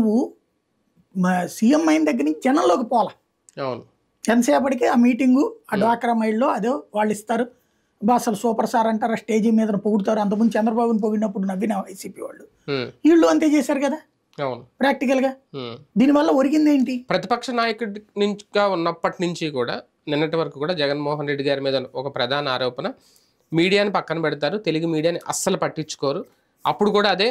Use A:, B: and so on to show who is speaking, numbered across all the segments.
A: నువ్వు సీఎం అయిన దగ్గర నుంచి జనంలోకి పోలా. ఎంతసేపటికి ఆ మీటింగు, ఆ డ్వాక్రా మైల్లో అదే వాళ్ళు ఇస్తారు. అసలు సూపర్ సార్ అంటారు, స్టేజీ మీద పొగుడుతారు. అంతకుముందు చంద్రబాబుని పొగిడినప్పుడు నవ్విన వైసీపీ వాళ్ళు, వీళ్ళు అంతే చేశారు కదా ప్రాక్టికల్ గా. దీనివల్ల ఒరిగింది ఏంటి?
B: ప్రతిపక్ష నాయకుడి నుంచి ఉన్నప్పటి నుంచి కూడా నిన్నటి వరకు కూడా జగన్మోహన్ రెడ్డి గారి మీద ఒక ప్రధాన ఆరోపణ, మీడియాని పక్కన పెడతారు, తెలుగు మీడియాని అస్సలు పట్టించుకోరు. అప్పుడు కూడా అదే,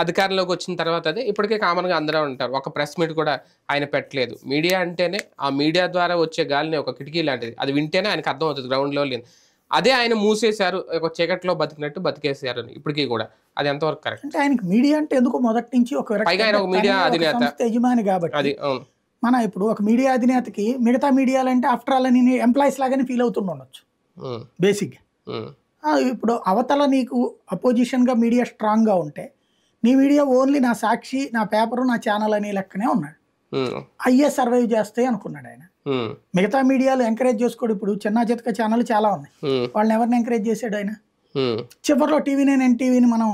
B: అధికారంలోకి వచ్చిన తర్వాత అదే, ఇప్పటికే కామన్గా అందరూ ఉంటారు. ఒక ప్రెస్ మీట్ కూడా ఆయన పెట్టలేదు. మీడియా అంటేనే, ఆ మీడియా ద్వారా వచ్చే గాలిని ఒక కిటికీ లాంటిది, అది వింటేనే ఆయనకు అర్థం అవుతుంది గ్రౌండ్లో లేదు. అదే ఆయన మూసేశారు, ఒక చీకట్లో బతికినట్టు బతికేసారు ఇప్పటికీ కూడా. అది ఎంతవరకు కరెక్ట్?
A: అంటే ఆయనకి మీడియా అంటే ఎందుకు మొదటి నుంచి
B: పైగా ఆయన ఒక మీడియా అధినేత,
A: యజమాని కాబట్టి. మన ఇప్పుడు ఒక మీడియా అధినేతకి మిగతా మీడియాలు అంటే ఆఫ్టర్ ఆల్ అని ఎంప్లాయీస్ లాగానే ఫీల్ అవుతుండొచ్చు బేసిక్గా. ఇప్పుడు అవతల నీకు అపోజిషన్ గా మీడియా స్ట్రాంగ్ గా ఉంటే, నీ మీడియా ఓన్లీ నా సాక్షి, నా పేపరు, నా ఛానల్ అనే లెక్కనే ఉన్నాడు. అయ్యే సర్వైవ్ చేస్తాయి అనుకున్నాడు ఆయన. మిగతా మీడియాలు ఎంకరేజ్ చేసుకోడు. ఇప్పుడు చిన్న చితక ఛానల్ చాలా ఉన్నాయి, వాళ్ళని ఎవరిని ఎంకరేజ్ చేశాడు ఆయన? చివరిలో టీవీ9 ఎన్టీవీని మనం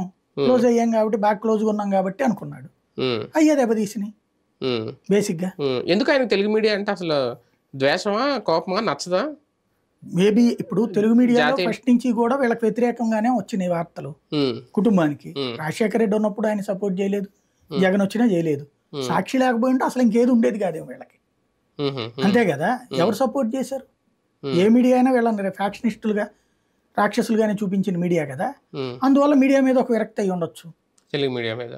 A: క్లోజ్ అయ్యాం కాబట్టి, బ్యాక్ క్లోజ్గా ఉన్నాం కాబట్టి అనుకున్నాడు. అయ్యే దెబ్బతీసినాయి బేసిక్ గా.
B: ఎందుకు ఆయన తెలుగు మీడియా అంటే అసలు ద్వేషమా, కోపమా, నచ్చదా?
A: మేబీ ఇప్పుడు తెలుగు మీడియాలో ఫస్ట్ నుంచి కూడా వీళ్ళకి వ్యతిరేకంగానే వచ్చినాయి వార్తలు. కుటుంబానికి రాజశేఖర రెడ్డి ఉన్నప్పుడు ఆయన సపోర్ట్ చేయలేదు, జగన్ వచ్చినా చేయలేదు. సాక్షి లేకపోయి ఉంటే అసలు ఇంకేది ఉండేది కాదేమో వీళ్ళకి. అంతే కదా, ఎవరు సపోర్ట్ చేశారు? ఏ మీడియా అయినా వీళ్ళని ఫ్యాక్షనిస్టులుగా, రాక్షసులుగానే చూపించిన మీడియా కదా. అందువల్ల మీడియా మీద ఒక విరక్తి అయి ఉండొచ్చు,
B: తెలుగు మీడియా మీద.